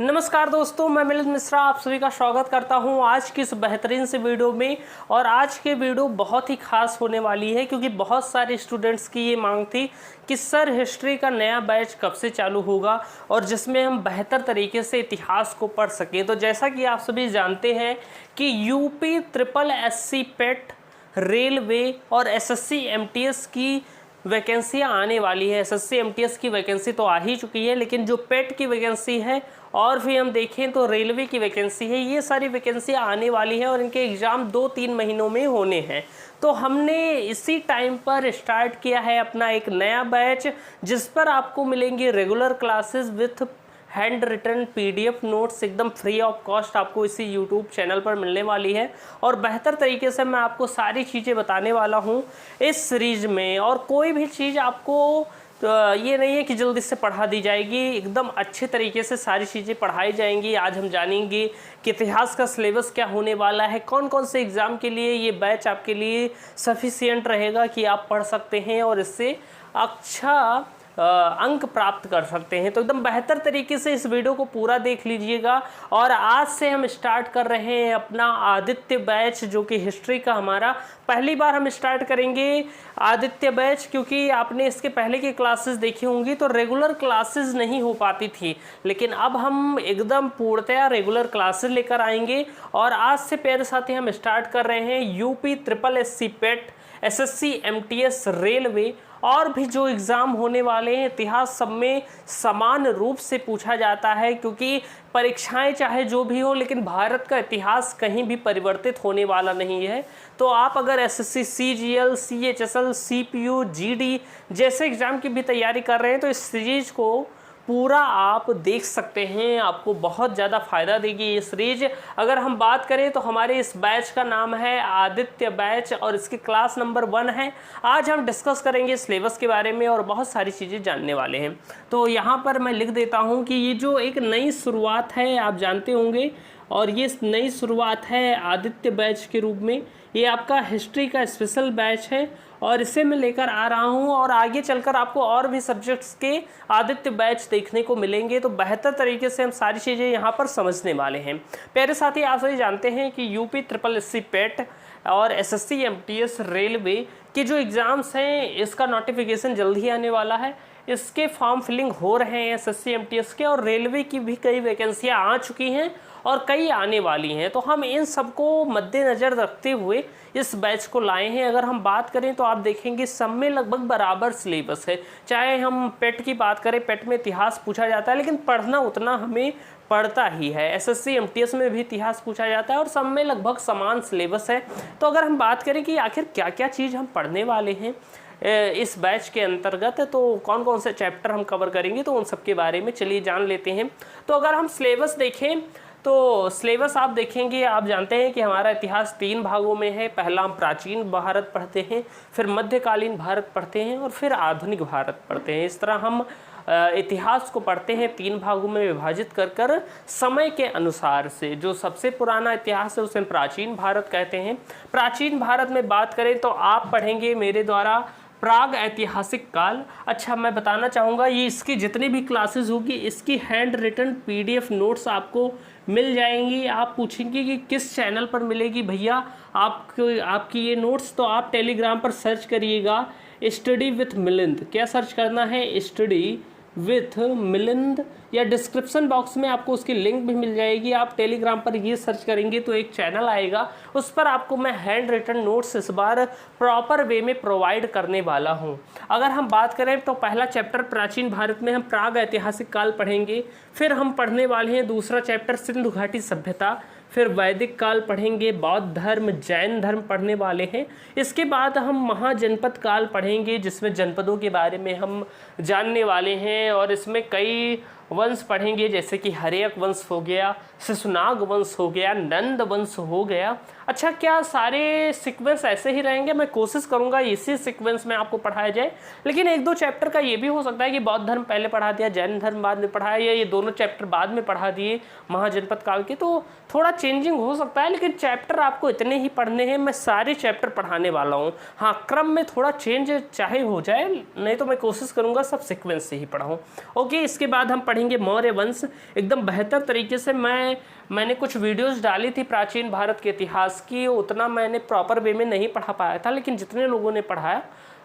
नमस्कार दोस्तों, मैं मिलिंद मिश्रा आप सभी का स्वागत करता हूं आज की इस बेहतरीन से वीडियो में। और आज के वीडियो बहुत ही खास होने वाली है क्योंकि बहुत सारे स्टूडेंट्स की ये मांग थी कि सर हिस्ट्री का नया बैच कब से चालू होगा और जिसमें हम बेहतर तरीके से इतिहास को पढ़ सकें। तो जैसा कि आप सभी जानते हैं कि यूपी ट्रिपल एससी पेट, रेलवे और एसएससी एमटीएस की वैकेंसियाँ आने वाली है। एसएससी एमटीएस की वैकेंसी तो आ ही चुकी है, लेकिन जो पेट की वैकेंसी है और फिर हम देखें तो रेलवे की वैकेंसी है, ये सारी वैकेंसियाँ आने वाली हैं और इनके एग्ज़ाम 2-3 महीनों में होने हैं। तो हमने इसी टाइम पर स्टार्ट किया है अपना एक नया बैच, जिस पर आपको मिलेंगे regular classes with hand written PDF notes एकदम फ्री ऑफ कॉस्ट आपको इसी यूट्यूब चैनल पर मिलने वाली है। और बेहतर तरीके से मैं आपको सारी चीज़ें बताने वाला हूँ इस सीरीज में। और कोई भी चीज़ आपको तो ये नहीं है कि जल्दी से पढ़ा दी जाएगी, एकदम अच्छे तरीके से सारी चीज़ें पढ़ाई जाएंगी। आज हम जानेंगे कि इतिहास का सिलेबस क्या होने वाला है, कौन कौन से एग्ज़ाम के लिए ये बैच आपके लिए सफिशिएंट रहेगा कि आप पढ़ सकते हैं और इससे अच्छा अंक प्राप्त कर सकते हैं। तो एकदम बेहतर तरीके से इस वीडियो को पूरा देख लीजिएगा। और आज से हम स्टार्ट कर रहे हैं अपना आदित्य बैच, जो कि हिस्ट्री का हमारा पहली बार हम स्टार्ट करेंगे आदित्य बैच, क्योंकि आपने इसके पहले की क्लासेस देखी होंगी तो रेगुलर क्लासेस नहीं हो पाती थी, लेकिन अब हम एकदम पूर्णतया रेगुलर क्लासेस लेकर आएंगे। और आज से प्यारे साथी हम स्टार्ट कर रहे हैं यूपी ट्रिपल एससी पेट, एसएससी एमटीएस, रेलवे और भी जो एग्ज़ाम होने वाले हैं। इतिहास सब में समान रूप से पूछा जाता है, क्योंकि परीक्षाएं चाहे जो भी हो, लेकिन भारत का इतिहास कहीं भी परिवर्तित होने वाला नहीं है। तो आप अगर SSC CGL, CHSL, CPU, GD जैसे एग्ज़ाम की भी तैयारी कर रहे हैं तो इस सीरीज को पूरा आप देख सकते हैं, आपको बहुत ज़्यादा फ़ायदा देगी ये सीरीज। अगर हम बात करें तो हमारे इस बैच का नाम है आदित्य बैच और इसकी क्लास नंबर 1 है। आज हम डिस्कस करेंगे सिलेबस के बारे में और बहुत सारी चीज़ें जानने वाले हैं। तो यहाँ पर मैं लिख देता हूँ कि ये जो एक नई शुरुआत है आप जानते होंगे, और ये नई शुरुआत है आदित्य बैच के रूप में। ये आपका हिस्ट्री का स्पेशल बैच है और इसे मैं लेकर आ रहा हूँ और आगे चलकर आपको और भी सब्जेक्ट्स के आदित्य बैच देखने को मिलेंगे। तो बेहतर तरीके से हम सारी चीज़ें यहाँ पर समझने वाले हैं। प्यारे साथी, आप सभी जानते हैं कि यूपी ट्रिपल एससी पेट और एसएससी एमटीएस, रेलवे के जो एग्ज़ाम्स हैं इसका नोटिफिकेशन जल्द ही आने वाला है। इसके फॉर्म फिलिंग हो रहे हैं एसएससी एमटीएस के, और रेलवे की भी कई वैकेंसियाँ आ चुकी हैं और कई आने वाली हैं। तो हम इन सबको मद्देनज़र रखते हुए इस बैच को लाए हैं। अगर हम बात करें तो आप देखेंगे सब में लगभग बराबर सिलेबस है। चाहे हम पेट की बात करें, पेट में इतिहास पूछा जाता है, लेकिन पढ़ना उतना हमें पढ़ता ही है। एसएससी एमटीएस में भी इतिहास पूछा जाता है और सब में लगभग समान सिलेबस है। तो अगर हम बात करें कि आखिर क्या क्या चीज़ हम पढ़ने वाले हैं इस बैच के अंतर्गत, तो कौन कौन से चैप्टर हम कवर करेंगे, तो उन सब के बारे में चलिए जान लेते हैं। तो अगर हम सिलेबस देखें तो सिलेबस आप देखेंगे, आप जानते हैं कि हमारा इतिहास 3 भागों में है। पहला हम प्राचीन भारत पढ़ते हैं, फिर मध्यकालीन भारत पढ़ते हैं और फिर आधुनिक भारत पढ़ते हैं। इस तरह हम इतिहास को पढ़ते हैं 3 भागों में विभाजित कर कर समय के अनुसार से। जो सबसे पुराना इतिहास है उसे हम प्राचीन भारत कहते हैं। प्राचीन भारत में बात करें तो आप पढ़ेंगे मेरे द्वारा प्राग ऐतिहासिक काल। अच्छा, मैं बताना चाहूँगा ये इसकी जितनी भी क्लासेस होगी इसकी हैंड रिटन पीडीएफ नोट्स आपको मिल जाएंगी। आप पूछेंगे कि किस चैनल पर मिलेगी भैया आपकी ये नोट्स, तो आप टेलीग्राम पर सर्च करिएगा स्टडी विथ मिलिंद। क्या सर्च करना है? स्टडी विथ मिलिंद, या डिस्क्रिप्शन बॉक्स में आपको उसकी लिंक भी मिल जाएगी। आप टेलीग्राम पर ये सर्च करेंगे तो एक चैनल आएगा, उस पर आपको मैं हैंड रिटन नोट्स इस बार प्रॉपर वे में प्रोवाइड करने वाला हूँ। अगर हम बात करें तो पहला चैप्टर प्राचीन भारत में हम प्राग ऐतिहासिक काल पढ़ेंगे, फिर हम पढ़ने वाले हैं दूसरा चैप्टर सिंधु घाटी सभ्यता, फिर वैदिक काल पढ़ेंगे, बौद्ध धर्म, जैन धर्म पढ़ने वाले हैं। इसके बाद हम महाजनपद काल पढ़ेंगे, जिसमें जनपदों के बारे में हम जानने वाले हैं और इसमें कई वंश पढ़ेंगे, जैसे कि हर्यक वंश हो गया, शिशुनाग वंश हो गया, नंद वंश हो गया। अच्छा, क्या सारे सीक्वेंस ऐसे ही रहेंगे? मैं कोशिश करूंगा इसी सीक्वेंस में आपको पढ़ाया जाए, लेकिन 1-2 चैप्टर का ये भी हो सकता है कि बौद्ध धर्म पहले पढ़ा दिया, जैन धर्म बाद में पढ़ाया, या ये दोनों चैप्टर बाद में पढ़ा दिए महाजनपद काल के। तो थोड़ा चेंजिंग हो सकता है, लेकिन चैप्टर आपको इतने ही पढ़ने हैं। मैं सारे चैप्टर पढ़ाने वाला हूँ। हाँ, क्रम में थोड़ा चेंज चाहे हो जाए, नहीं तो मैं कोशिश करूँगा सब सीक्वेंस से ही पढ़ाऊँ। ओके, इसके बाद हम पढ़ेंगे मौर्य वंश एकदम बेहतर तरीके से। मैंने कुछ वीडियोस डाली थी प्राचीन भारत के इतिहास की, उतना मैंने प्रॉपर वे में नहीं पढ़ा पाया था, लेकिन जितने लोगों ने पढ़ाया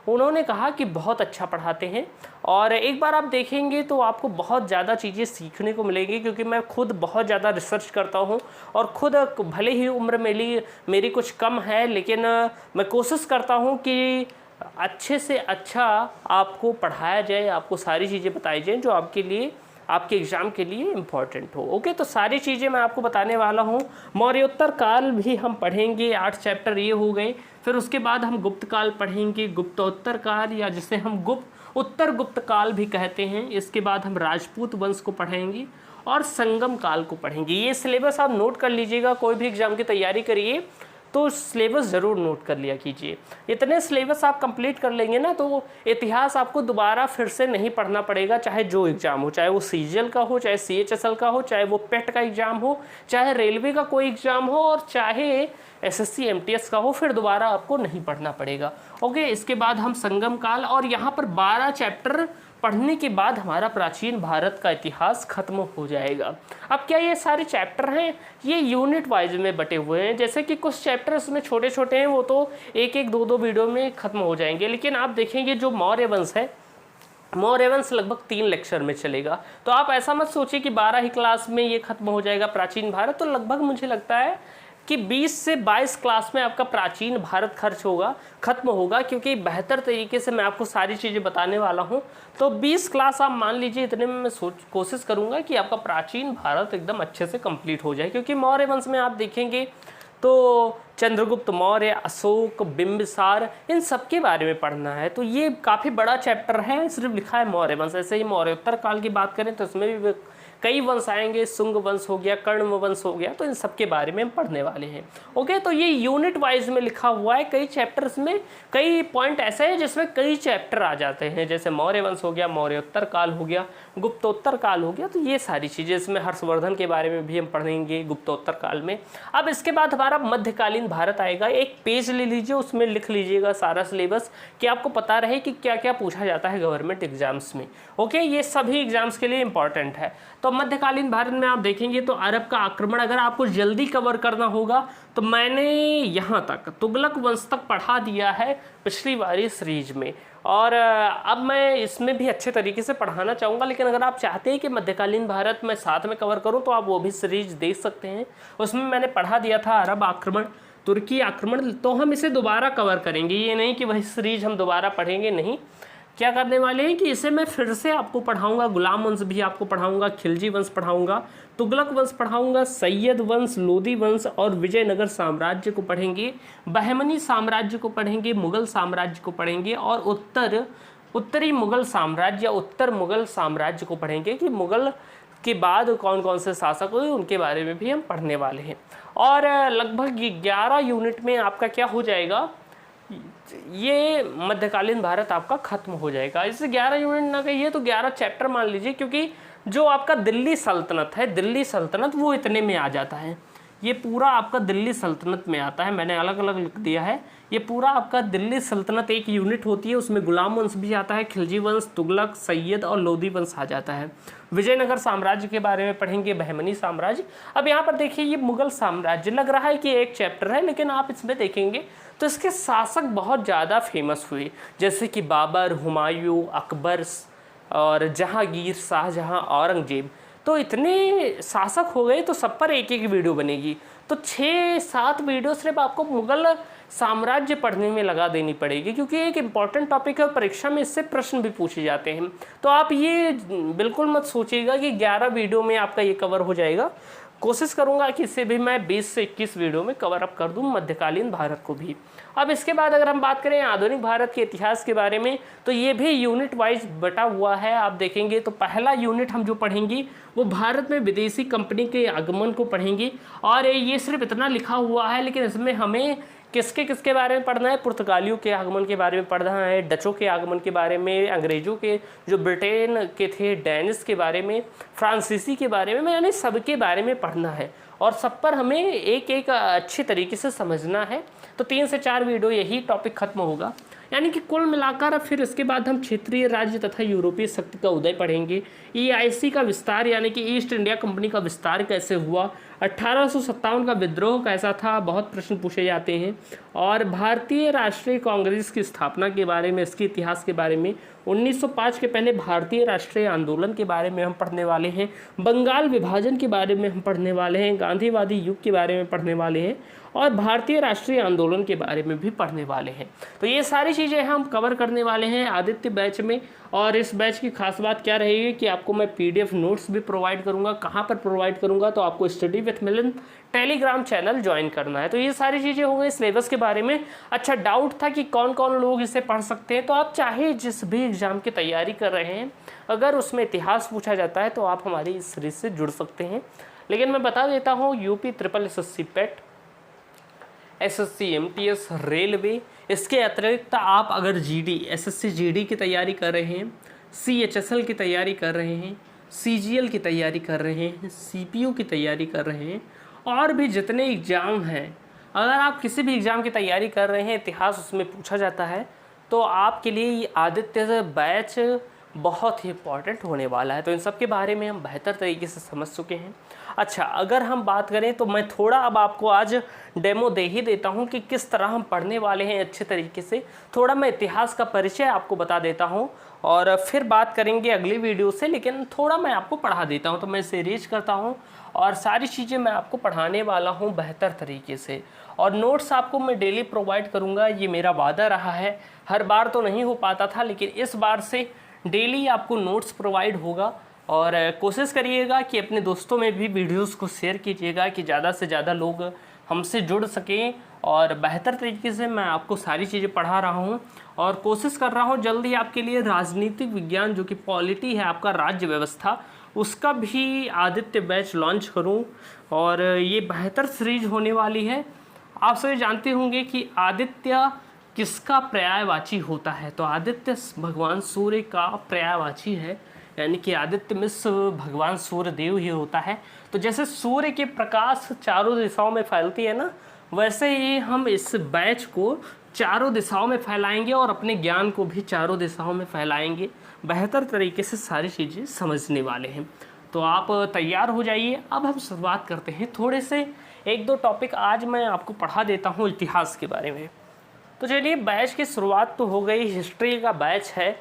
उन्होंने कहा कि बहुत अच्छा पढ़ाते हैं। और एक बार आप देखेंगे तो आपको बहुत ज़्यादा चीज़ें सीखने को मिलेंगी, क्योंकि मैं खुद बहुत ज़्यादा रिसर्च करता हूँ और खुद भले ही उम्र मेरी कुछ कम है, लेकिन मैं कोशिश करता हूँ कि अच्छे से अच्छा आपको पढ़ाया जाए, आपको सारी चीज़ें बताई जाएँ जो आपके एग्ज़ाम के लिए इम्पॉर्टेंट हो। ओके, तो सारी चीज़ें मैं आपको बताने वाला हूँ। मौर्योत्तर काल भी हम पढ़ेंगे, 8 चैप्टर ये हो गए। फिर उसके बाद हम गुप्त काल पढ़ेंगे, गुप्तोत्तर काल या जिसे हम उत्तर गुप्त काल भी कहते हैं। इसके बाद हम राजपूत वंश को पढ़ेंगे और संगम काल को पढ़ेंगे। ये सिलेबस आप नोट कर लीजिएगा, कोई भी एग्ज़ाम की तैयारी करिए तो सिलेबस ज़रूर नोट कर लिया कीजिए। इतने सिलेबस आप कंप्लीट कर लेंगे ना तो इतिहास आपको दोबारा फिर से नहीं पढ़ना पड़ेगा, चाहे जो एग्ज़ाम हो, चाहे वो सीजीएल का हो, चाहे सीएचएसएल का हो, चाहे वो पेट का एग्ज़ाम हो, चाहे रेलवे का कोई एग्ज़ाम हो और चाहे एसएससी एमटीएस का हो, फिर दोबारा आपको नहीं पढ़ना पड़ेगा। ओके, इसके बाद हम संगम काल, और यहाँ पर 12 चैप्टर पढ़ने के बाद हमारा प्राचीन भारत का इतिहास खत्म हो जाएगा। अब क्या ये सारे चैप्टर हैं, ये यूनिट वाइज में बटे हुए हैं। जैसे कि कुछ चैप्टर इसमें छोटे छोटे हैं, वो तो एक एक दो वीडियो में खत्म हो जाएंगे, लेकिन आप देखेंगे जो मौर्य वंश है, मौर्य वंश लगभग 3 लेक्चर में चलेगा। तो आप ऐसा मत सोचिए कि 12 ही क्लास में ये खत्म हो जाएगा प्राचीन भारत। तो लगभग मुझे लगता है कि 20 से 22 क्लास में आपका प्राचीन भारत खत्म होगा, क्योंकि बेहतर तरीके से मैं आपको सारी चीज़ें बताने वाला हूं। तो 20 क्लास आप मान लीजिए, इतने में मैं कोशिश करूंगा कि आपका प्राचीन भारत एकदम अच्छे से कंप्लीट हो जाए। क्योंकि मौर्य वंश में आप देखेंगे तो चंद्रगुप्त मौर्य, अशोक, बिंबिसार, इन सब के बारे में पढ़ना है। तो ये काफ़ी बड़ा चैप्टर है, सिर्फ लिखा है मौर्य वंश। ऐसे ही मौर्योत्तर काल की बात करें तो इसमें भी कई वंश आएंगे, शुंग वंश हो गया, कर्ण वंश हो गया, तो इन सब के बारे में हम पढ़ने वाले हैं। ओके, तो ये यूनिट वाइज में लिखा हुआ है। कई चैप्टर्स में कई पॉइंट ऐसे हैं जिसमें कई चैप्टर आ जाते हैं, जैसे मौर्य वंश हो गया, मौर्योत्तर काल हो गया, गुप्तोत्तर काल हो गया। तो ये सारी चीज़ें, इसमें हर्षवर्धन के बारे में भी हम पढ़ेंगे गुप्तोत्तर काल में। अब इसके बाद हमारा मध्यकालीन भारत आएगा। एक पेज ले लीजिए, उसमें लिख लीजिएगा सारा सिलेबस, कि आपको पता रहे कि क्या क्या पूछा जाता है गवर्नमेंट एग्जाम्स में। ओके, ये सभी एग्जाम्स के लिए इंपॉर्टेंट है। तो मध्यकालीन भारत में आप देखेंगे तो अरब का आक्रमण, अगर आपको जल्दी कवर करना होगा तो मैंने यहाँ तक तुगलक वंश तक पढ़ा दिया है पिछली बारी सीरीज में, और अब मैं इसमें भी अच्छे तरीके से पढ़ाना चाहूँगा। लेकिन अगर आप चाहते हैं कि मध्यकालीन भारत मैं साथ में कवर करूँ तो आप वो भी सीरीज देख सकते हैं। उसमें मैंने पढ़ा दिया था अरब आक्रमण, तुर्की आक्रमण। तो हम इसे दोबारा कवर करेंगे, ये नहीं कि वही सीरीज हम दोबारा पढ़ेंगे, नहीं। क्या करने वाले हैं कि इसे मैं फिर से आपको पढ़ाऊंगा। गुलाम वंश भी आपको पढ़ाऊंगा, खिलजी वंश पढ़ाऊंगा, तुगलक वंश पढ़ाऊंगा, सैयद वंश, लोदी वंश और विजयनगर साम्राज्य को पढ़ेंगे, बहमनी साम्राज्य को पढ़ेंगे, मुगल साम्राज्य को पढ़ेंगे और उत्तरी मुगल साम्राज्य, उत्तर मुगल साम्राज्य को पढ़ेंगे कि मुगल के बाद कौन कौन से शासक हुए, उनके बारे में भी हम पढ़ने वाले हैं। और लगभग 11 यूनिट में आपका क्या हो जाएगा, ये मध्यकालीन भारत आपका खत्म हो जाएगा। इससे 11 यूनिट ना कहिए तो 11 चैप्टर मान लीजिए, क्योंकि जो आपका दिल्ली सल्तनत है, दिल्ली सल्तनत वो इतने में आ जाता है। ये पूरा आपका दिल्ली सल्तनत में आता है, मैंने अलग अलग लिख दिया है। ये पूरा आपका दिल्ली सल्तनत एक यूनिट होती है, उसमें गुलाम वंश भी आता है, खिलजी वंश, तुगलक, सैयद और लोदी वंश आ जाता है। विजयनगर साम्राज्य के बारे में पढ़ेंगे, बहमनी साम्राज्य। अब यहाँ पर देखिए, ये मुगल साम्राज्य लग रहा है कि एक चैप्टर है, लेकिन आप इसमें देखेंगे तो इसके शासक बहुत ज़्यादा फेमस हुए, जैसे कि बाबर, हुमायूं, अकबर और जहांगीर, शाहजहां, औरंगजेब। तो इतने शासक हो गए, तो सब पर एक एक वीडियो बनेगी। तो 6-7 वीडियो सिर्फ आपको मुगल साम्राज्य पढ़ने में लगा देनी पड़ेगी, क्योंकि एक इम्पॉर्टेंट टॉपिक है और परीक्षा में इससे प्रश्न भी पूछे जाते हैं। तो आप ये बिल्कुल मत सोचिएगा कि 11 वीडियो में आपका ये कवर हो जाएगा। कोशिश करूंगा कि इसे भी मैं 20 से 21 वीडियो में कवर अप कर दूं, मध्यकालीन भारत को भी। अब इसके बाद अगर हम बात करें आधुनिक भारत के इतिहास के बारे में, तो ये भी यूनिट वाइज बटा हुआ है। आप देखेंगे तो पहला यूनिट हम जो पढ़ेंगे वो भारत में विदेशी कंपनी के आगमन को पढ़ेंगे। और ये सिर्फ इतना लिखा हुआ है, लेकिन इसमें हमें किसके किसके बारे में पढ़ना है, पुर्तगालियों के आगमन के बारे में पढ़ना है, डचों के आगमन के बारे में, अंग्रेज़ों के जो ब्रिटेन के थे, डेनिश के बारे में, फ्रांसीसी के बारे में, यानी सबके बारे में पढ़ना है। और सब पर हमें एक एक अच्छे तरीके से समझना है। तो 3 से 4 वीडियो यही टॉपिक खत्म होगा। यानी कि कुल मिलाकर फिर इसके बाद हम क्षेत्रीय राज्य तथा यूरोपीय शक्ति का उदय पढ़ेंगे। EIC का विस्तार यानी कि ईस्ट इंडिया कंपनी का विस्तार कैसे हुआ, 1857 का विद्रोह कैसा था, बहुत प्रश्न पूछे जाते हैं। और भारतीय राष्ट्रीय कांग्रेस की स्थापना के बारे में, इसके इतिहास के बारे में, 1905 के पहले भारतीय राष्ट्रीय आंदोलन के बारे में हम पढ़ने वाले हैं, बंगाल विभाजन के बारे में हम पढ़ने वाले हैं, गांधीवादी युग के बारे में पढ़ने वाले हैं और भारतीय राष्ट्रीय आंदोलन के बारे में भी पढ़ने वाले हैं। तो ये सारी चीज़ें हम कवर करने वाले हैं आदित्य बैच में। और इस बैच की खास बात क्या रहेगी कि आपको मैं PDF नोट्स भी प्रोवाइड करूंगा। कहाँ पर प्रोवाइड करूंगा, तो आपको study with Milan Telegram channel join करना है। तो ये सारी चीज़ें हो गई सिलेबस के बारे में। अच्छा, डाउट था कि कौन कौन लोग इसे पढ़ सकते हैं, तो आप चाहे जिस भी एग्ज़ाम की तैयारी कर रहे हैं, अगर उसमें इतिहास पूछा जाता है तो आप हमारी इस सीरीज से जुड़ सकते हैं। लेकिन मैं बता देता हूँ, UP SSC पेट, SSC MTS, रेलवे, इसके अतिरिक्त आप अगर GD SSC GD की तैयारी कर रहे हैं, CHSL की तैयारी कर रहे हैं, CGL की तैयारी कर रहे हैं, CPU की तैयारी कर रहे हैं, और भी जितने एग्ज़ाम हैं, अगर आप किसी भी एग्ज़ाम की तैयारी कर रहे हैं, इतिहास उसमें पूछा जाता है, तो आपके लिए ये आदित्य बैच बहुत ही इम्पॉर्टेंट होने वाला है। तो इन सब के बारे में हम बेहतर तरीके से समझ चुके हैं। अच्छा, अगर हम बात करें तो मैं थोड़ा अब आपको आज डेमो दे ही देता हूं कि किस तरह हम पढ़ने वाले हैं अच्छे तरीके से। थोड़ा मैं इतिहास का परिचय आपको बता देता हूं और फिर बात करेंगे अगली वीडियो से, लेकिन थोड़ा मैं आपको पढ़ा देता हूं। तो मैं इसे रीच करता हूं और सारी चीज़ें मैं आपको पढ़ाने वाला हूं बेहतर तरीके से, और नोट्स आपको मैं डेली प्रोवाइड करूँगा। ये मेरा वादा रहा है। हर बार तो नहीं हो पाता था, लेकिन इस बार से डेली आपको नोट्स प्रोवाइड होगा। और कोशिश करिएगा कि अपने दोस्तों में भी वीडियोस को शेयर कीजिएगा कि ज़्यादा से ज़्यादा लोग हमसे जुड़ सकें, और बेहतर तरीके से मैं आपको सारी चीज़ें पढ़ा रहा हूं। और कोशिश कर रहा हूं जल्दी आपके लिए राजनीतिक विज्ञान, जो कि पॉलिटी है आपका, राज्य व्यवस्था, उसका भी आदित्य बैच लॉन्च करूं। और ये बेहतर सीरीज होने वाली है। आप सभी जानते होंगे कि आदित्य किसका पर्यायवाची होता है, तो आदित्य भगवान सूर्य का पर्यायवाची है, यानी कि आदित्य मिस भगवान सूर्य देव ही होता है। तो जैसे सूर्य के प्रकाश चारों दिशाओं में फैलती है ना, वैसे ही हम इस बैच को चारों दिशाओं में फैलाएंगे और अपने ज्ञान को भी चारों दिशाओं में फैलाएंगे। बेहतर तरीके से सारी चीज़ें समझने वाले हैं। तो आप तैयार हो जाइए। अब हम शुरुआत करते हैं। थोड़े से 1-2 टॉपिक आज मैं आपको पढ़ा देता हूँ इतिहास के बारे में। तो चलिए, बैच की शुरुआत तो हो गई। हिस्ट्री का बैच है।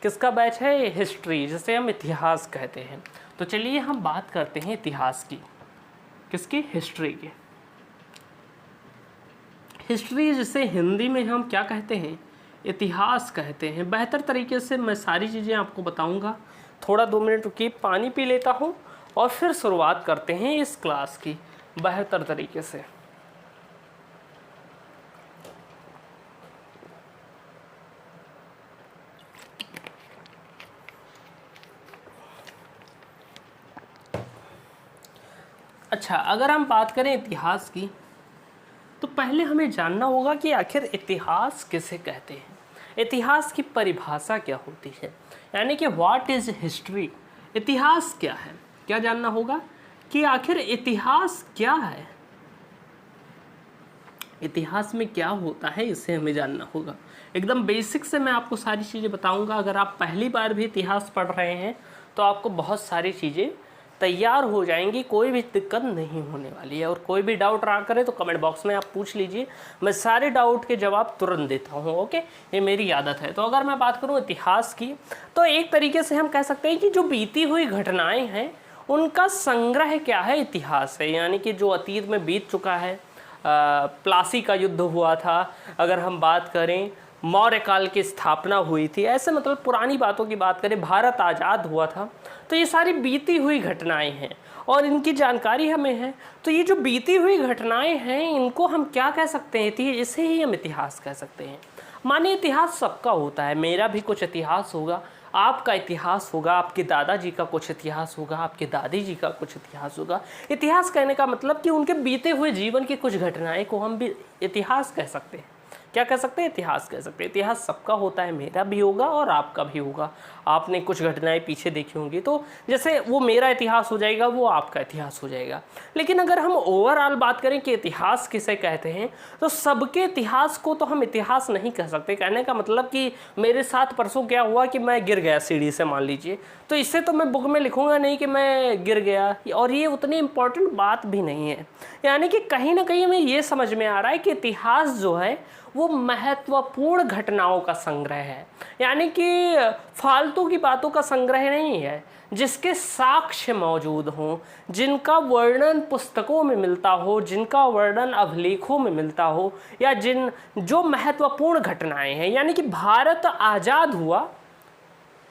किसका बैच है? हिस्ट्री, जिसे हम इतिहास कहते हैं। तो चलिए हम बात करते हैं इतिहास की। किसकी? हिस्ट्री की। हिस्ट्री जिसे हिंदी में हम क्या कहते हैं? इतिहास कहते हैं। बेहतर तरीके से मैं सारी चीज़ें आपको बताऊंगा। थोड़ा 2 मिनट रुकिए, पानी पी लेता हूँ और फिर शुरुआत करते हैं इस क्लास की बेहतर तरीके से। अच्छा, अगर हम बात करें इतिहास की, तो पहले हमें जानना होगा कि आखिर इतिहास किसे कहते हैं, इतिहास की परिभाषा क्या होती है, यानी कि व्हाट इज हिस्ट्री, इतिहास क्या है। क्या जानना होगा कि आखिर इतिहास क्या है, इतिहास में क्या होता है, इसे हमें जानना होगा। एकदम बेसिक से मैं आपको सारी चीज़ें बताऊंगा। अगर आप पहली बार भी इतिहास पढ़ रहे हैं तो आपको बहुत सारी चीज़ें तैयार हो जाएंगी, कोई भी दिक्कत नहीं होने वाली है। और कोई भी डाउट रहा करे तो कमेंट बॉक्स में आप पूछ लीजिए, मैं सारे डाउट के जवाब तुरंत देता हूँ। ओके, ये मेरी आदत है। तो अगर मैं बात करूँ इतिहास की, तो एक तरीके से हम कह सकते हैं कि जो बीती हुई घटनाएं हैं उनका संग्रह क्या है, इतिहास है। यानी कि जो अतीत में बीत चुका है, प्लासी का युद्ध हुआ था, अगर हम बात करें मौर्य काल की स्थापना हुई थी, ऐसे मतलब पुरानी बातों की बात करें, भारत आज़ाद हुआ था, तो ये सारी बीती हुई घटनाएं हैं और इनकी जानकारी हमें है। तो ये जो बीती हुई घटनाएं हैं, इनको हम क्या कह सकते हैं? इसे ही हम इतिहास कह सकते हैं। मानिए इतिहास सबका होता है, मेरा भी कुछ इतिहास होगा, आपका इतिहास होगा, आपके दादाजी का कुछ इतिहास होगा, आपके दादी जी का कुछ इतिहास होगा। इतिहास कहने का मतलब कि उनके बीते हुए जीवन की कुछ घटनाएं को हम भी इतिहास कह सकते हैं। क्या कह सकते हैं, इतिहास कह सकते हैं। इतिहास सबका होता है, मेरा भी होगा और आपका भी होगा। आपने कुछ घटनाएं पीछे देखी होंगी, तो जैसे वो मेरा इतिहास हो जाएगा, वो आपका इतिहास हो जाएगा। लेकिन अगर हम ओवरऑल बात करें कि इतिहास किसे कहते हैं, तो सबके इतिहास को तो हम इतिहास नहीं कह सकते। कहने का मतलब कि मेरे साथ परसों क्या हुआ कि मैं गिर गया सीढ़ी से, मान लीजिए, तो इससे तो मैं बुक में लिखूंगा नहीं कि मैं गिर गया, और ये उतनी इम्पोर्टेंट बात भी नहीं है। यानी कि कहीं ना कहीं हमें ये समझ में आ रहा है कि इतिहास जो है वो महत्वपूर्ण घटनाओं का संग्रह है, यानी कि फालतू की बातों का संग्रह नहीं है, जिसके साक्ष्य मौजूद हों, जिनका वर्णन पुस्तकों में मिलता हो, जिनका वर्णन अभिलेखों में मिलता हो, या जो महत्वपूर्ण घटनाएं हैं। यानी कि भारत आज़ाद हुआ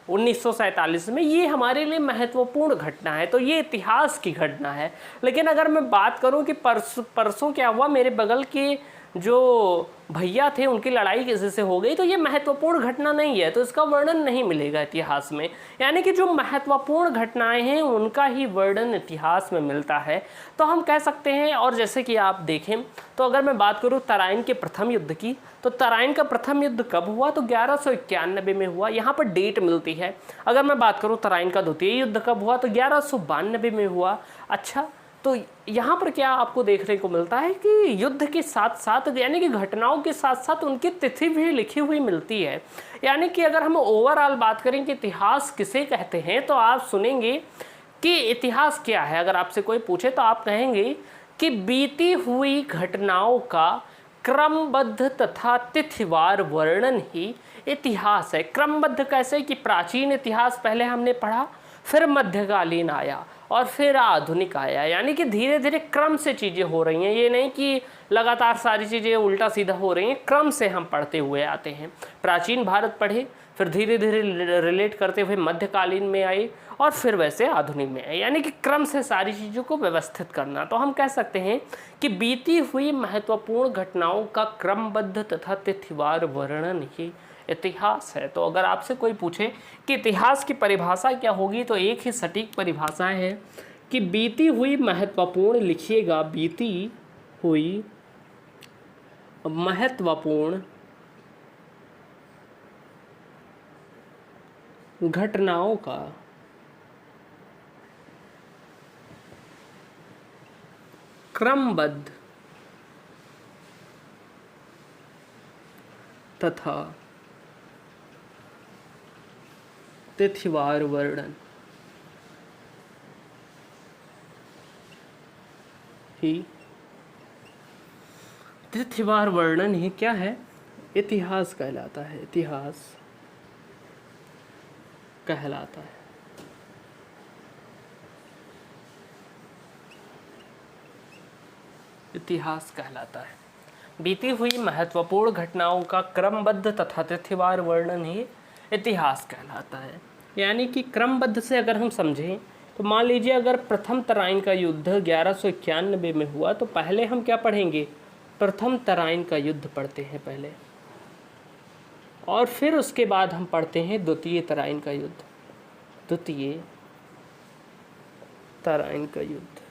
1947 में, ये हमारे लिए महत्वपूर्ण घटना है, तो ये इतिहास की घटना है। लेकिन अगर मैं बात करूं कि परसों क्या हुआ, मेरे बगल के जो भैया थे उनकी लड़ाई किसी से हो गई, तो ये महत्वपूर्ण घटना नहीं है, तो इसका वर्णन नहीं मिलेगा इतिहास में। यानी कि जो महत्वपूर्ण घटनाएं हैं उनका ही वर्णन इतिहास में मिलता है, तो हम कह सकते हैं। और जैसे कि आप देखें, तो अगर मैं बात करूं तराइन के प्रथम युद्ध की, तो तराइन का प्रथम युद्ध कब हुआ, तो 1191 में हुआ, यहाँ पर डेट मिलती है। अगर मैं बात करूँ तराइन का द्वितीय युद्ध कब हुआ, तो 1192 में हुआ। अच्छा, तो यहाँ पर क्या आपको देखने को मिलता है कि युद्ध के साथ साथ, यानी कि घटनाओं के साथ साथ उनकी तिथि भी लिखी हुई मिलती है। यानी कि अगर हम ओवरऑल बात करें कि इतिहास किसे कहते हैं, तो आप सुनेंगे कि इतिहास क्या है। अगर आपसे कोई पूछे तो आप कहेंगे कि बीती हुई घटनाओं का क्रमबद्ध तथा तिथिवार वर्णन ही इतिहास है। क्रमबद्ध कैसे, कि प्राचीन इतिहास पहले हमने पढ़ा, फिर मध्यकालीन आया और फिर आधुनिक आया, यानी कि धीरे धीरे क्रम से चीज़ें हो रही हैं। ये नहीं कि लगातार सारी चीज़ें उल्टा सीधा हो रही हैं, क्रम से हम पढ़ते हुए आते हैं। प्राचीन भारत पढ़े, फिर धीरे धीरे रिलेट करते हुए मध्यकालीन में आए, और फिर वैसे आधुनिक में आए, यानी कि क्रम से सारी चीज़ों को व्यवस्थित करना। तो हम कह सकते हैं कि बीती हुई महत्वपूर्ण घटनाओं का क्रमबद्ध तथा तिथिवार वर्णन ही इतिहास है। तो अगर आपसे कोई पूछे कि इतिहास की परिभाषा क्या होगी, तो एक ही सटीक परिभाषा है कि बीती हुई महत्वपूर्ण, लिखिएगा, बीती हुई महत्वपूर्ण घटनाओं का क्रमबद्ध तथा तिथिवार वर्णन ही, तिथिवार वर्णन ही क्या है, इतिहास कहलाता है। इतिहास कहलाता है। इतिहास कहलाता है। बीती हुई महत्वपूर्ण घटनाओं का क्रमबद्ध तथा तिथिवार वर्णन ही इतिहास कहलाता है। यानी कि क्रमबद्ध से अगर हम समझें, तो मान लीजिए अगर प्रथम तराइन का युद्ध 1191 में हुआ, तो पहले हम क्या पढ़ेंगे, प्रथम तराइन का युद्ध पढ़ते हैं पहले, और फिर उसके बाद हम पढ़ते हैं द्वितीय तराइन का युद्ध। द्वितीय तराइन का युद्ध,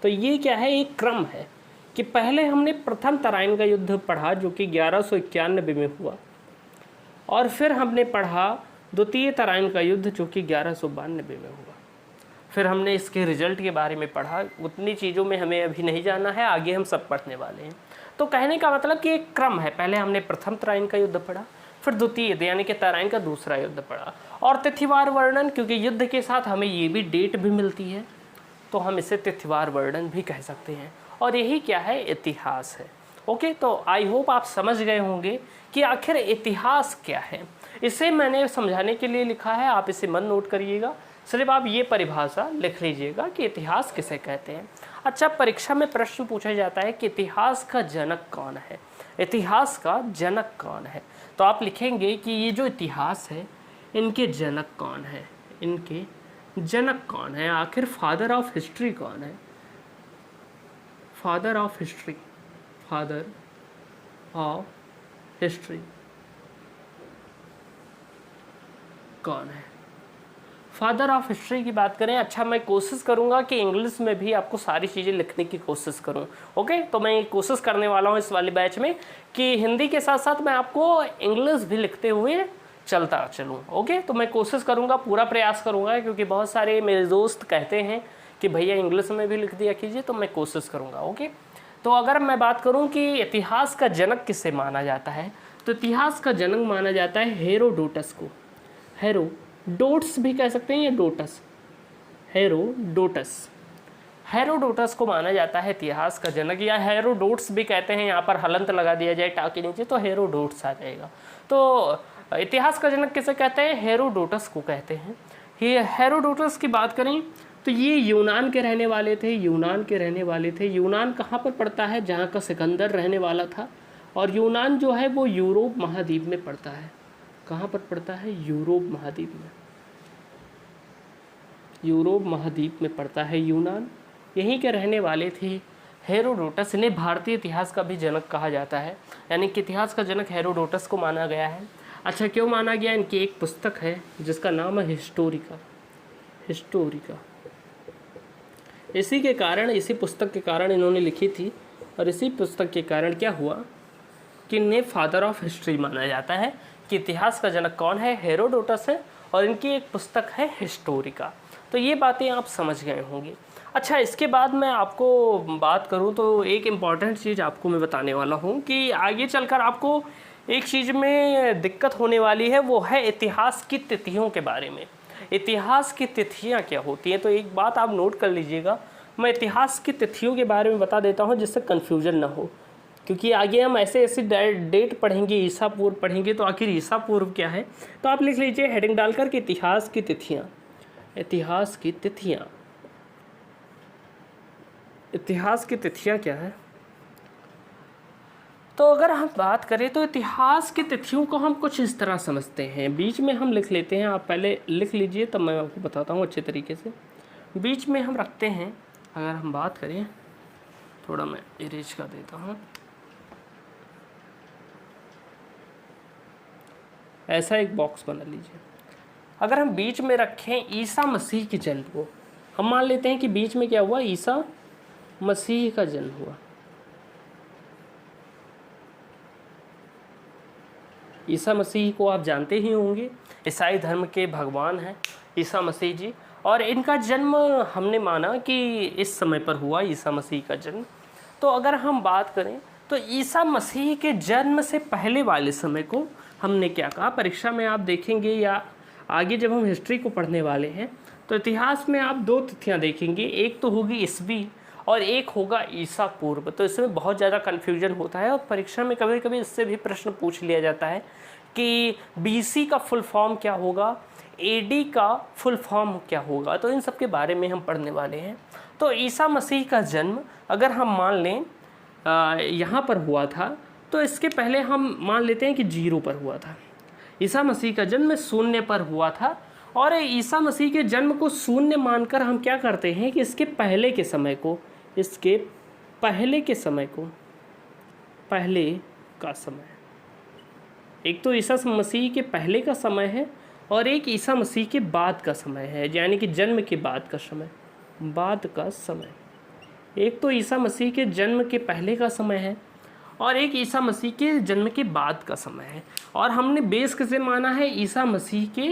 तो ये क्या है, एक क्रम है कि पहले हमने प्रथम तराइन का युद्ध पढ़ा जो कि 1191 में हुआ, और फिर हमने पढ़ा द्वितीय तराइन का युद्ध जो कि 1192 में हुआ। फिर हमने इसके रिजल्ट के बारे में पढ़ा। उतनी चीज़ों में हमें अभी नहीं जाना है, आगे हम सब पढ़ने वाले हैं। तो कहने का मतलब कि एक क्रम है, पहले हमने प्रथम तराइन का युद्ध पढ़ा, फिर द्वितीय यानी कि तराइन का दूसरा युद्ध पढ़ा, और तिथिवार वर्णन, क्योंकि युद्ध के साथ हमें ये भी डेट भी मिलती है, तो हम इसे तिथिवार वर्णन भी कह सकते हैं। और यही क्या है, इतिहास है। ओके, तो आई होप आप समझ गए होंगे कि आखिर इतिहास क्या है। इसे मैंने समझाने के लिए लिखा है, आप इसे मन नोट करिएगा। सिर्फ आप ये परिभाषा लिख लीजिएगा कि इतिहास किसे कहते हैं। अच्छा, परीक्षा में प्रश्न पूछा जाता है कि इतिहास का जनक कौन है, इतिहास का जनक कौन है, तो आप लिखेंगे कि ये जो इतिहास है इनके जनक कौन है, इनके जनक कौन है, आखिर फादर ऑफ हिस्ट्री कौन है, father of history, father of history कौन है। फादर ऑफ हिस्ट्री की बात करें, अच्छा मैं कोशिश करूंगा कि इंग्लिश में भी आपको सारी चीज़ें लिखने की कोशिश करूं। ओके, तो मैं कोशिश करने वाला हूं इस वाले बैच में कि हिंदी के साथ साथ मैं आपको इंग्लिश भी लिखते हुए चलता चलूं। ओके, तो मैं कोशिश करूंगा, पूरा प्रयास करूंगा, क्योंकि बहुत सारे मेरे दोस्त कहते हैं कि भैया इंग्लिश में भी लिख दिया कीजिए, तो मैं कोशिश करूँगा। ओके, तो अगर मैं बात करूँ कि इतिहास का जनक किसे माना जाता है, तो इतिहास का जनक माना जाता है हेरोडोटस को। हेरोडोट्स भी कह सकते हैं या डोटस, हेरोडोटस को माना जाता है इतिहास का जनक, या हेरोडोट्स भी कहते हैं। यहाँ पर हलंत लगा दिया जाए टा के नीचे तो हेरोडोट्स आ जाएगा। तो इतिहास का जनक किसे कहते हैं? हेरोडोटस को कहते हैं। ये हेरोडोटस की बात करें तो ये यूनान के रहने वाले थे। यूनान कहाँ पर पड़ता है? जहाँ का सिकंदर रहने वाला था। और यूनान जो है वो यूरोप महाद्वीप में पड़ता है। कहाँ पर पड़ता है? यूरोप महाद्वीप में। यूरोप महाद्वीप में पड़ता है यूनान, यहीं के रहने वाले थे हेरोडोटस। इन्हें भारतीय इतिहास का भी जनक कहा जाता है, यानी कि इतिहास का जनक हेरोडोटस को माना गया है। अच्छा, क्यों माना गया? इनकी एक पुस्तक है जिसका नाम है हिस्टोरिका। इसी के कारण, इसी पुस्तक के कारण इन्होंने लिखी थी, और इसी पुस्तक के कारण क्या हुआ कि इन्हें फादर ऑफ हिस्ट्री माना जाता है कि इतिहास का जनक कौन है? हेरोडोटस है, और इनकी एक पुस्तक है हिस्टोरिका। तो ये बातें आप समझ गए होंगे। अच्छा, इसके बाद मैं आपको बात करूं तो एक इम्पॉर्टेंट चीज़ आपको मैं बताने वाला हूं कि आगे चलकर आपको एक चीज़ में दिक्कत होने वाली है, वो है इतिहास की तिथियों के बारे में। इतिहास की तिथियां क्या होती हैं? तो एक बात आप नोट कर लीजिएगा, मैं इतिहास की तिथियों के बारे में बता देता हूं जिससे कन्फ्यूजन ना हो, क्योंकि आगे हम ऐसे डेट पढ़ेंगे, ईसा पूर्व पढ़ेंगे, तो आखिर ईसा पूर्व क्या है? तो आप लिख लीजिए हेडिंग डालकर के इतिहास की तिथियाँ। इतिहास की तिथियाँ क्या है? तो अगर हम बात करें तो इतिहास की तिथियों को हम कुछ इस तरह समझते हैं। बीच में हम लिख लेते हैं, आप पहले लिख लीजिए तब मैं आपको बताता हूँ अच्छे तरीके से। बीच में हम रखते हैं, अगर हम बात करें, थोड़ा मैं इरेज कर देता हूँ, ऐसा एक बॉक्स बना लीजिए। अगर हम बीच में रखें ईसा मसीह के जन्म को, हम मान लेते हैं कि बीच में क्या हुआ? ईसा मसीह का जन्म हुआ। ईसा मसीह को आप जानते ही होंगे, ईसाई धर्म के भगवान हैं ईसा मसीह जी, और इनका जन्म हमने माना कि इस समय पर हुआ, ईसा मसीह का जन्म। तो अगर हम बात करें तो ईसा मसीह के जन्म से पहले वाले समय को हमने क्या कहा? परीक्षा में आप देखेंगे या आगे जब हम हिस्ट्री को पढ़ने वाले हैं तो इतिहास में आप दो तिथियां देखेंगे, एक तो होगी ईसवी और एक होगा ईसा पूर्व। तो इसमें बहुत ज़्यादा कन्फ्यूजन होता है, और परीक्षा में कभी कभी इससे भी प्रश्न पूछ लिया जाता है कि बीसी का फुल फॉर्म क्या होगा, एडी का फुल फॉर्म क्या होगा। तो इन सब के बारे में हम पढ़ने वाले हैं। तो ईसा मसीह का जन्म अगर हम मान लें यहाँ पर हुआ था, तो इसके पहले हम मान लेते हैं कि 0 पर हुआ था। ईसा मसीह का जन्म 0 पर हुआ था, और ईसा मसीह के जन्म को 0 मानकर हम क्या करते हैं कि इसके पहले के समय को, पहले का समय, एक तो ईसा मसीह के पहले का समय है और एक ईसा मसीह के बाद का समय है, यानी कि जन्म के बाद का समय। एक तो ईसा मसीह के जन्म के पहले का समय है और एक ईसा मसीह के जन्म के बाद का समय है। और हमने बेस किसे माना है? ईसा मसीह के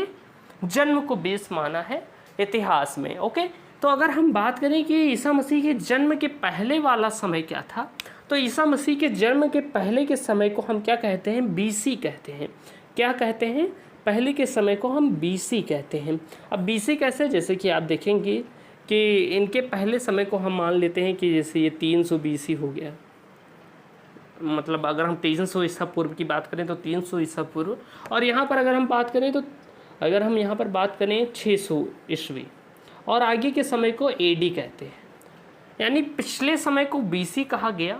जन्म को बेस माना है इतिहास में। ओके, तो अगर हम बात करें कि ईसा मसीह के जन्म के पहले वाला समय क्या था, तो ईसा मसीह के जन्म के पहले के समय को हम क्या कहते हैं? बीसी कहते हैं। क्या कहते हैं? पहले के समय को हम बीसी कहते हैं। अब बीसी कैसे? जैसे कि आप देखेंगे कि इनके पहले समय को हम मान लेते हैं कि जैसे ये 300 बीसी हो गया, मतलब अगर हम 300 ईसा पूर्व की बात करें तो 300 ईसा पूर्व, और यहाँ पर अगर हम बात करें तो अगर हम यहाँ पर बात करें 600 ईस्वी, और आगे के समय को एडी कहते हैं। यानी पिछले समय को बीसी कहा गया,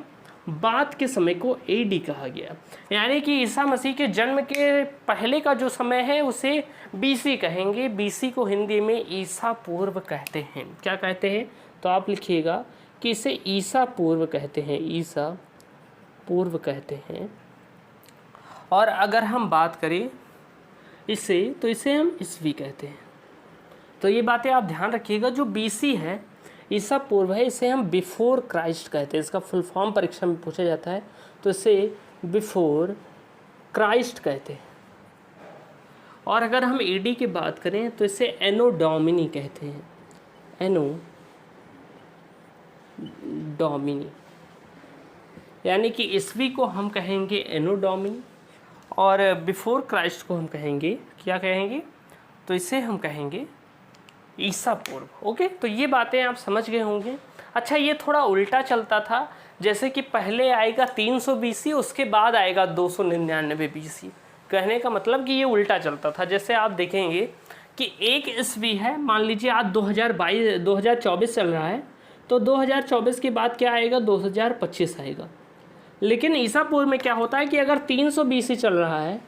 बाद के समय को एडी कहा गया। यानी कि ईसा मसीह के जन्म के पहले का जो समय है उसे बीसी कहेंगे। बीसी को हिंदी में ईसा पूर्व कहते हैं। क्या कहते हैं? तो आप लिखिएगा कि इसे ईसा पूर्व कहते हैं, ईसा पूर्व कहते हैं। और अगर हम बात करें इसे, तो इसे हम ईस्वी कहते हैं। तो ये बातें आप ध्यान रखिएगा। जो BC है, ईसा पूर्व है, इसे हम बिफोर क्राइस्ट कहते हैं। इसका फुल फॉर्म परीक्षा में पूछा जाता है, तो इसे बिफोर क्राइस्ट कहते हैं। और अगर हम AD की बात करें तो इसे एनो डोमिनी कहते हैं, एनो डोमिनी, यानी कि ईस्वी को हम कहेंगे एनो डोमिनी और बिफोर क्राइस्ट को हम कहेंगे, क्या कहेंगे, तो इसे हम कहेंगे ईसा पूर्व। ओके, तो ये बातें आप समझ गए होंगे। अच्छा, ये थोड़ा उल्टा चलता था, जैसे कि पहले आएगा 300 BC, उसके बाद आएगा 299 BC। कहने का मतलब कि ये उल्टा चलता था। जैसे आप देखेंगे कि एक ईस्वी है, मान लीजिए आज 2024 चल रहा है, तो 2024 के बाद क्या आएगा, 2025 आएगा। लेकिन ईसा पूर्व में क्या होता है कि अगर 300 BC चल रहा है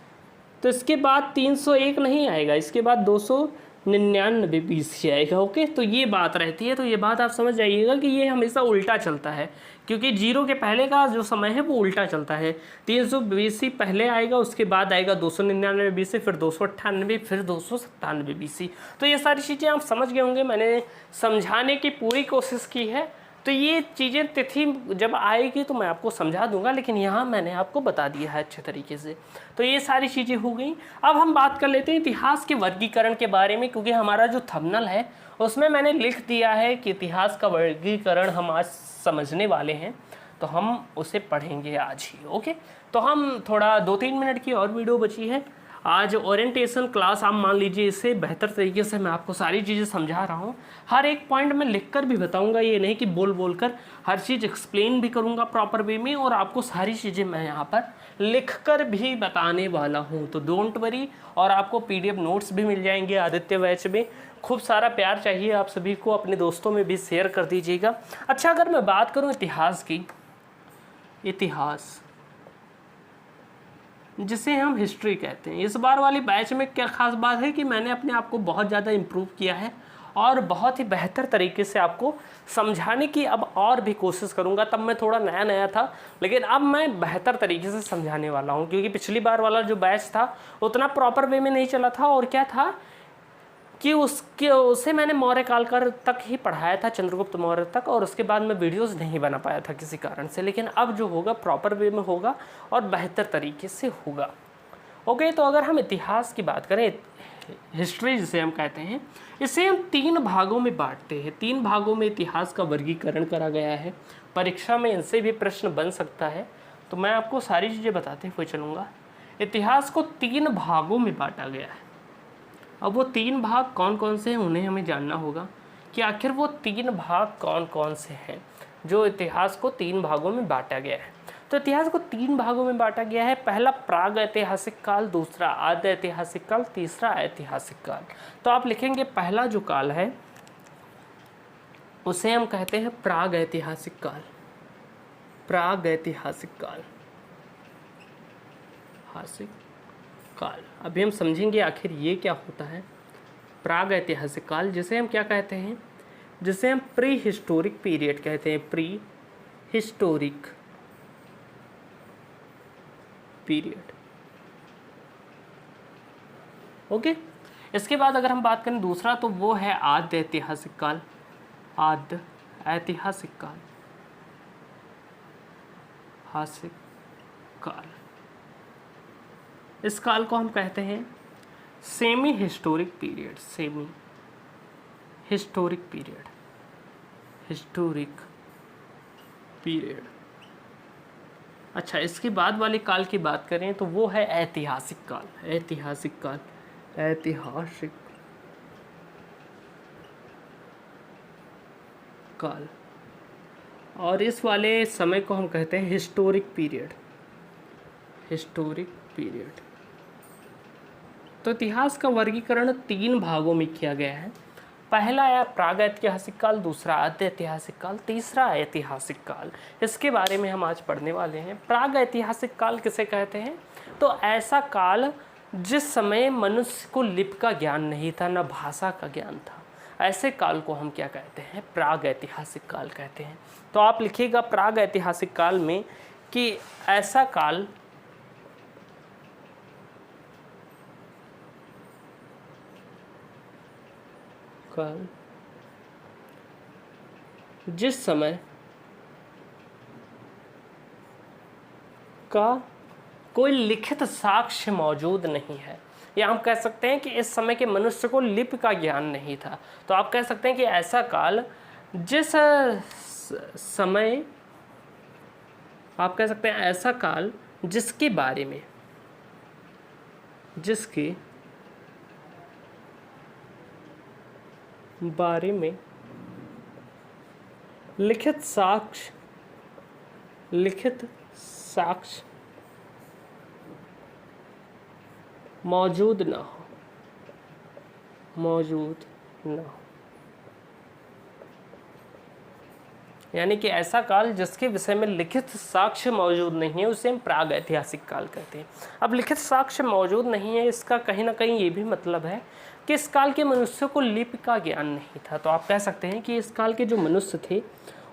तो इसके बाद 301 नहीं आएगा, इसके बाद 299 BC आएगा। ओके, तो ये बात रहती है। तो ये बात आप समझ जाइएगा कि ये हमेशा उल्टा चलता है, क्योंकि जीरो के पहले का जो समय है वो उल्टा चलता है। 300 BC पहले आएगा, उसके बाद आएगा 299 BC, फिर 298, फिर 297 BC। तो ये सारी चीज़ें आप समझ गए होंगे, मैंने समझाने की पूरी कोशिश की है। तो ये चीज़ें तिथि जब आएगी तो मैं आपको समझा दूंगा, लेकिन यहाँ मैंने आपको बता दिया है अच्छे तरीके से। तो ये सारी चीज़ें हो गई। अब हम बात कर लेते हैं इतिहास के वर्गीकरण के बारे में, क्योंकि हमारा जो थंबनेल है उसमें मैंने लिख दिया है कि इतिहास का वर्गीकरण हम आज समझने वाले हैं, तो हम उसे पढ़ेंगे आज ही। ओके, तो हम थोड़ा 2-3 मिनट की और वीडियो बची है। आज ओरिएंटेशन क्लास आप मान लीजिए, इससे बेहतर तरीके से मैं आपको सारी चीज़ें समझा रहा हूँ। हर एक पॉइंट मैं लिखकर भी बताऊँगा, ये नहीं कि बोल बोल कर, हर चीज़ एक्सप्लेन भी करूँगा प्रॉपर वे में, और आपको सारी चीज़ें मैं यहाँ पर लिखकर भी बताने वाला हूँ। तो डोंट वरी, और आपको PDF नोट्स भी मिल जाएंगे आदित्य बैच में। खूब सारा प्यार चाहिए आप सभी को, अपने दोस्तों में भी शेयर कर दीजिएगा। अच्छा, अगर मैं बात करूँ इतिहास की, इतिहास जिसे हम हिस्ट्री कहते हैं, इस बार वाली बैच में क्या खास बात है कि मैंने अपने आप को बहुत ज़्यादा इम्प्रूव किया है और बहुत ही बेहतर तरीके से आपको समझाने की अब और भी कोशिश करूँगा। तब मैं थोड़ा नया नया था, लेकिन अब मैं बेहतर तरीके से समझाने वाला हूँ, क्योंकि पिछली बार वाला जो बैच था उतना प्रॉपर वे में नहीं चला था। और क्या था कि उसे मैंने मौर्य काल तक ही पढ़ाया था, चंद्रगुप्त मौर्य तक, और उसके बाद मैं वीडियोस नहीं बना पाया था किसी कारण से। लेकिन अब जो होगा प्रॉपर वे में होगा और बेहतर तरीके से होगा। ओके, तो अगर हम इतिहास की बात करें, हिस्ट्री जिसे हम कहते हैं, इसे हम 3 भागों में बांटते हैं। 3 भागों में इतिहास का वर्गीकरण करा गया है। परीक्षा में इनसे भी प्रश्न बन सकता है, तो मैं आपको सारी चीज़ें बताते हुए चलूँगा। इतिहास को 3 भागों में बांटा गया है। अब वो 3 भाग कौन कौन से हैं उन्हें हमें जानना होगा कि आखिर वो 3 भाग कौन कौन से हैं जो इतिहास को 3 भागों में बांटा गया है। तो इतिहास को 3 भागों में बांटा गया है। पहला प्राग ऐतिहासिक काल, दूसरा आद्य ऐतिहासिक काल, तीसरा ऐतिहासिक काल। तो आप लिखेंगे पहला जो काल है उसे हम कहते हैं प्राग ऐतिहासिक काल। प्राग ऐतिहासिक काल, काल। अभी हम समझेंगे आखिर ये क्या होता है प्राग ऐतिहासिक काल, जिसे हम क्या कहते हैं, जिसे हम प्री हिस्टोरिक पीरियड कहते हैं। Pre historic period. ओके, इसके बाद अगर हम बात करें दूसरा, तो वो है आद्य ऐतिहासिक काल। आद्य ऐतिहासिक काल, हासिक काल। इस काल को हम कहते हैं semi historic period. Semi historic period, historic period. अच्छा, इसके बाद वाले काल की बात करें तो वो है ऐतिहासिक काल। ऐतिहासिक काल, ऐतिहासिक काल। और इस वाले समय को हम कहते हैं हिस्टोरिक पीरियड। Historic period. तो इतिहास का वर्गीकरण 3 भागों में किया गया है। पहला है प्राग ऐतिहासिक काल, दूसरा आद्य ऐतिहासिक काल, तीसरा ऐतिहासिक काल। इसके बारे में हम आज पढ़ने वाले हैं। प्राग ऐतिहासिक काल किसे कहते हैं? तो ऐसा काल जिस समय मनुष्य को लिपि का ज्ञान नहीं था, न भाषा का ज्ञान था, ऐसे काल को हम क्या कहते हैं? प्राग ऐतिहासिक काल कहते हैं। तो आप लिखिएगा प्राग ऐतिहासिक काल में कि ऐसा काल काल जिस समय का कोई लिखित साक्ष्य मौजूद नहीं है, या हम कह सकते हैं कि इस समय के मनुष्य को लिपि का ज्ञान नहीं था। तो आप कह सकते हैं कि ऐसा काल जिस समय, आप कह सकते हैं ऐसा काल जिसके बारे में लिखित साक्ष्य मौजूद ना हो। यानी कि ऐसा काल जिसके विषय में लिखित साक्ष्य मौजूद नहीं है उसे हम प्राग ऐतिहासिक काल कहते हैं। अब लिखित साक्ष्य मौजूद नहीं है, इसका कहीं ना कहीं ये भी मतलब है कि इस काल के मनुष्यों को लिपि का ज्ञान नहीं था। तो आप कह सकते हैं कि इस काल के जो मनुष्य थे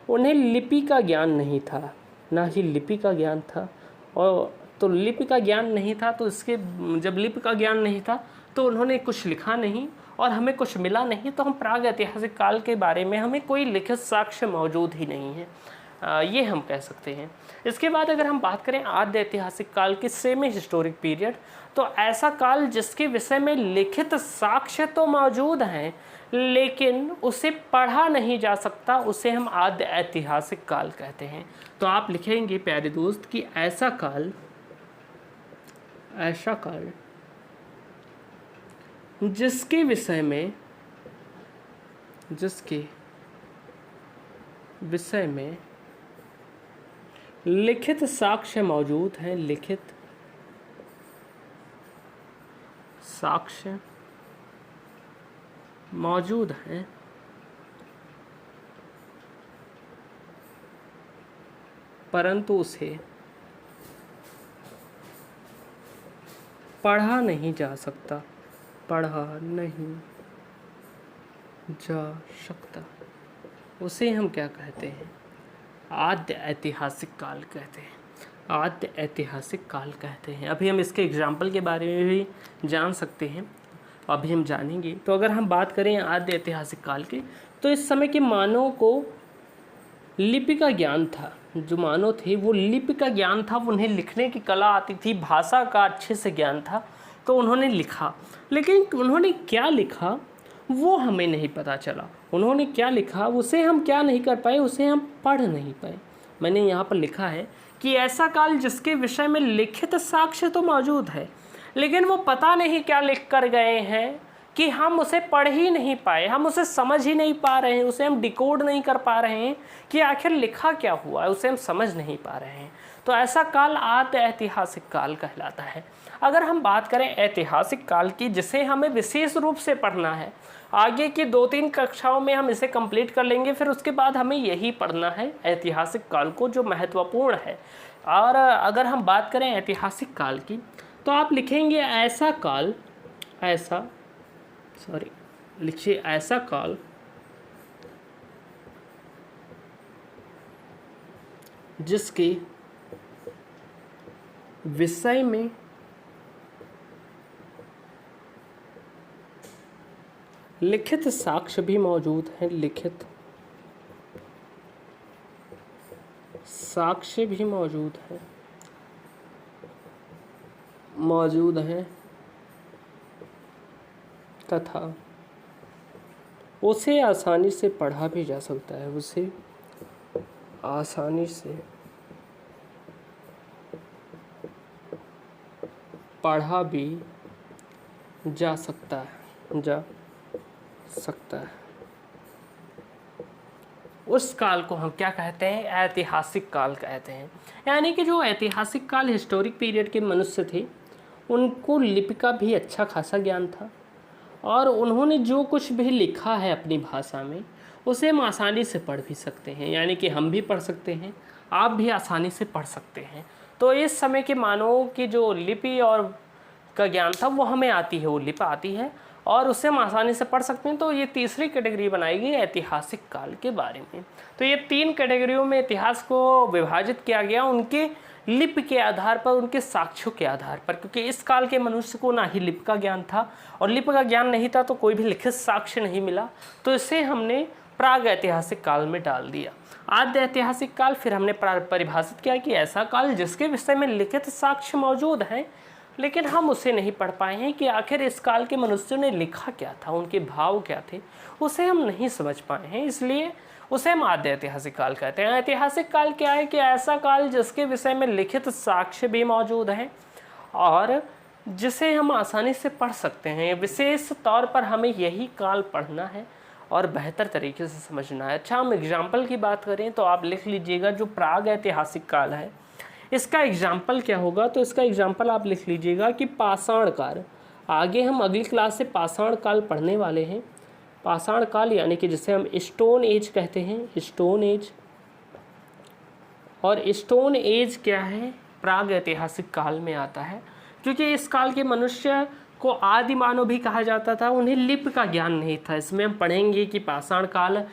उन्हें लिपि का ज्ञान नहीं था, ना ही लिपि का ज्ञान था। और तो लिपि का ज्ञान नहीं था, तो इसके जब लिपि का ज्ञान नहीं था तो उन्होंने कुछ लिखा नहीं और हमें कुछ मिला नहीं, तो हम प्राग ऐतिहासिक काल के बारे में हमें कोई लिखित साक्ष्य मौजूद ही नहीं है, ये हम कह सकते हैं। इसके बाद अगर हम बात करें आद्य ऐतिहासिक काल की, सेमी हिस्टोरिक पीरियड, तो ऐसा काल जिसके विषय में लिखित साक्ष्य तो मौजूद हैं लेकिन उसे पढ़ा नहीं जा सकता, उसे हम आद्य ऐतिहासिक काल कहते हैं। तो आप लिखेंगे प्यारे दोस्त कि ऐसा काल जिसके विषय में लिखित साक्ष्य मौजूद हैं, लिखित साक्ष्य मौजूद हैं, परंतु उसे पढ़ा नहीं जा सकता, उसे हम क्या कहते हैं? आद्य ऐतिहासिक काल कहते हैं। आद्य ऐतिहासिक काल कहते हैं। अभी हम इसके एग्जाम्पल के बारे में भी जान सकते हैं, अभी हम जानेंगे। तो अगर हम बात करें आद्य ऐतिहासिक काल की, तो इस समय के मानव को लिपि का ज्ञान था। जो मानव थे वो लिपि का ज्ञान था, उन्हें लिखने की कला आती थी, भाषा का अच्छे से ज्ञान था, तो उन्होंने लिखा। लेकिन उन्होंने क्या लिखा वो हमें नहीं पता चला। उन्होंने क्या लिखा उसे हम क्या नहीं कर पाए, उसे हम पढ़ नहीं पाए। मैंने यहाँ पर लिखा है कि ऐसा काल जिसके विषय में लिखित साक्ष्य तो मौजूद है, लेकिन वो पता नहीं क्या लिख कर गए हैं कि हम उसे पढ़ ही नहीं पाए, हम उसे समझ ही नहीं पा रहे हैं, उसे हम डिकोड नहीं कर पा रहे हैं कि आखिर लिखा क्या हुआ है, उसे हम समझ नहीं पा रहे हैं। तो ऐसा काल आद्य ऐतिहासिक काल कहलाता है। अगर हम बात करें ऐतिहासिक काल की, जिसे हमें विशेष रूप से पढ़ना है, आगे की 2-3 कक्षाओं में हम इसे कंप्लीट कर लेंगे, फिर उसके बाद हमें यही पढ़ना है ऐतिहासिक काल को, जो महत्वपूर्ण है। और अगर हम बात करें ऐतिहासिक काल की, तो आप लिखेंगे ऐसा काल जिसके विषय में लिखित साक्ष्य भी मौजूद हैं, लिखित साक्ष्य भी मौजूद हैं तथा उसे आसानी से पढ़ा भी जा सकता है, उसे आसानी से पढ़ा भी जा सकता है। उस काल को हम क्या कहते हैं? ऐतिहासिक काल कहते हैं। यानी कि जो ऐतिहासिक काल, हिस्टोरिक पीरियड के मनुष्य थे, उनको लिपि का भी अच्छा खासा ज्ञान था और उन्होंने जो कुछ भी लिखा है अपनी भाषा में उसे हम आसानी से पढ़ भी सकते हैं। यानी कि हम भी पढ़ सकते हैं, आप भी आसानी से पढ़ सकते हैं। तो इस समय के मानवों की जो लिपि और का ज्ञान था वो हमें आती है, वो लिपि आती है और उससे हम आसानी से पढ़ सकते हैं। तो ये तीसरी कैटेगरी बनाएगी ऐतिहासिक काल के बारे में। तो ये 3 कैटेगरियों में इतिहास को विभाजित किया गया, उनके लिपि के आधार पर, उनके साक्ष्यों के आधार पर, क्योंकि इस काल के मनुष्य को ना ही लिपि का ज्ञान था और लिपि का ज्ञान नहीं था तो कोई भी लिखित साक्ष्य नहीं मिला, तो इसे हमने प्राग ऐतिहासिक काल में डाल दिया। आद्य ऐतिहासिक काल फिर हमने परिभाषित किया कि ऐसा काल जिसके विषय में लिखित साक्ष्य मौजूद हैं लेकिन हम उसे नहीं पढ़ पाए हैं कि आखिर इस काल के मनुष्यों ने लिखा क्या था, उनके भाव क्या थे, उसे हम नहीं समझ पाए हैं, इसलिए उसे हम आद्य ऐतिहासिक काल कहते हैं। ऐतिहासिक काल क्या है कि ऐसा काल जिसके विषय में लिखित साक्ष्य भी मौजूद हैं और जिसे हम आसानी से पढ़ सकते हैं। विशेष तौर पर हमें यही काल पढ़ना है और बेहतर तरीके से समझना है। अच्छा, हम एग्जाम्पल की बात करें तो आप लिख लीजिएगा जो प्राग ऐतिहासिक काल है इसका एग्जाम्पल क्या होगा, तो इसका एग्जाम्पल आप लिख लीजिएगा कि पाषाण काल। आगे हम अगली क्लास से पाषाण काल पढ़ने वाले हैं। पाषाण काल यानी कि जिसे हम स्टोन एज कहते हैं, स्टोन एज। और स्टोन एज क्या है, प्राग ऐतिहासिक काल में आता है, क्योंकि इस काल के मनुष्य को आदि मानव भी कहा जाता था, उन्हें लिपि का ज्ञान नहीं था। इसमें हम पढ़ेंगे कि पाषाण काल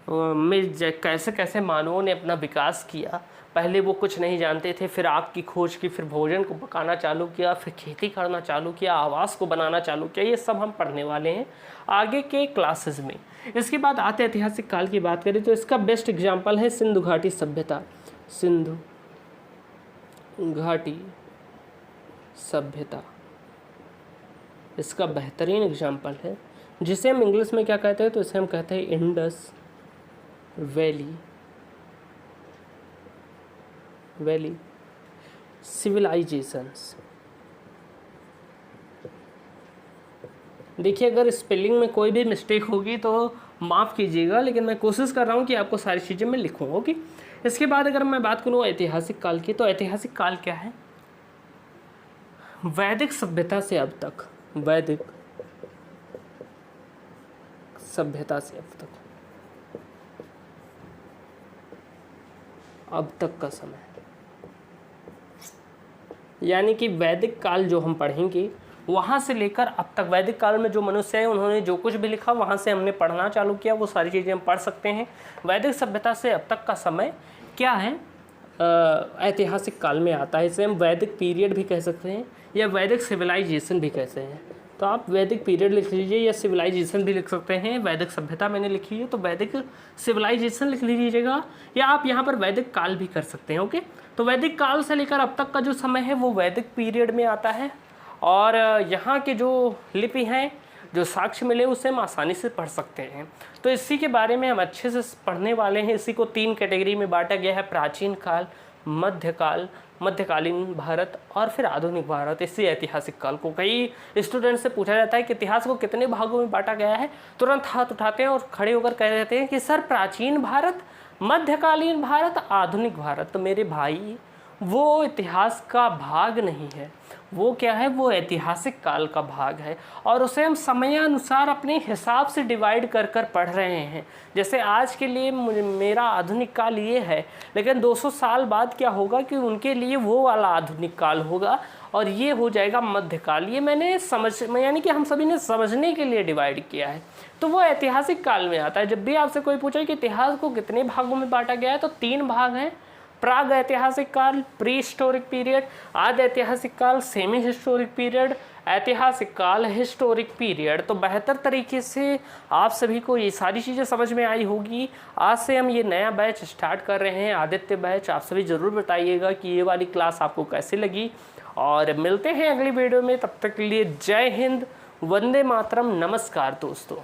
में कैसे कैसे मानवों ने अपना विकास किया। पहले वो कुछ नहीं जानते थे, फिर आग की खोज की, फिर भोजन को पकाना चालू किया, फिर खेती करना चालू किया, आवास को बनाना चालू किया। ये सब हम पढ़ने वाले हैं आगे के क्लासेस में। इसके बाद आते ऐतिहासिक काल की बात करें तो इसका बेस्ट एग्जाम्पल है सिंधु घाटी सभ्यता। सिंधु घाटी सभ्यता इसका बेहतरीन एग्जाम्पल है, जिसे हम इंग्लिश में क्या कहते हैं, तो इसे हम कहते हैं इंडस वैली सिविलाइजेशंस। देखिए, अगर स्पेलिंग में कोई भी मिस्टेक होगी तो माफ़ कीजिएगा, लेकिन मैं कोशिश कर रहा हूँ कि आपको सारी चीज़ें मैं लिखूँ। ओके, इसके बाद अगर मैं बात करूँ ऐतिहासिक काल की, तो ऐतिहासिक काल क्या है, वैदिक सभ्यता से अब तक, वैदिक सभ्यता से अब तक का समय, यानी कि वैदिक काल जो हम पढ़ेंगे वहाँ से लेकर अब तक, वैदिक काल में जो मनुष्य हैं उन्होंने जो कुछ भी लिखा वहाँ से हमने पढ़ना चालू किया, वो सारी चीज़ें हम पढ़ सकते हैं। वैदिक सभ्यता से अब तक का समय क्या है, ऐतिहासिक काल में आता है। इसे हम वैदिक पीरियड भी कह सकते हैं या वैदिक सिविलाइजेशन भी कहते हैं। तो आप वैदिक पीरियड लिख लीजिए या सिविलाइजेशन भी लिख सकते हैं। वैदिक सभ्यता मैंने लिखी है तो वैदिक सिविलाइजेशन लिख लीजिएगा, या आप यहाँ पर वैदिक काल भी कर सकते हैं। ओके, तो वैदिक काल से लेकर अब तक का जो समय है वो वैदिक पीरियड में आता है और यहाँ के जो लिपि हैं, जो साक्ष्य मिले, उसे हम आसानी से पढ़ सकते हैं। तो इसी के बारे में हम अच्छे से पढ़ने वाले हैं। इसी को 3 कैटेगरी में बांटा गया है, प्राचीन काल, मध्यकाल, मध्यकालीन भारत और फिर आधुनिक भारत। इसी ऐतिहासिक काल को कई स्टूडेंट से पूछा जाता है कि इतिहास को कितने भागों में बांटा गया है, तुरंत हाथ उठाते हैं और खड़े होकर कह देते हैं कि सर प्राचीन भारत, मध्यकालीन भारत, आधुनिक भारत। तो मेरे भाई, वो इतिहास का भाग नहीं है, वो क्या है, वो ऐतिहासिक काल का भाग है और उसे हम समयानुसार अपने हिसाब से डिवाइड कर कर पढ़ रहे हैं। जैसे आज के लिए मेरा आधुनिक काल ये है, लेकिन 200 साल बाद क्या होगा कि उनके लिए वो वाला आधुनिक काल होगा और ये हो जाएगा मध्यकाल। ये मैंने यानी कि हम सभी ने समझने के लिए डिवाइड किया है, तो वो ऐतिहासिक काल में आता है। जब भी आपसे कोई पूछे कि इतिहास को कितने भागों में बांटा गया है, तो 3 भाग हैं, प्राग ऐतिहासिक काल, प्री हिस्टोरिक पीरियड, आद्य ऐतिहासिक काल, सेमी हिस्टोरिक पीरियड, ऐतिहासिक काल, हिस्टोरिक पीरियड। तो बेहतर तरीके से आप सभी को ये सारी चीज़ें समझ में आई होगी। आज से हम ये नया बैच स्टार्ट कर रहे हैं, आदित्य बैच। आप सभी ज़रूर बताइएगा कि ये वाली क्लास आपको कैसी लगी और मिलते हैं अगली वीडियो में। तब तक के लिए जय हिंद, वंदे मातरम, नमस्कार दोस्तों।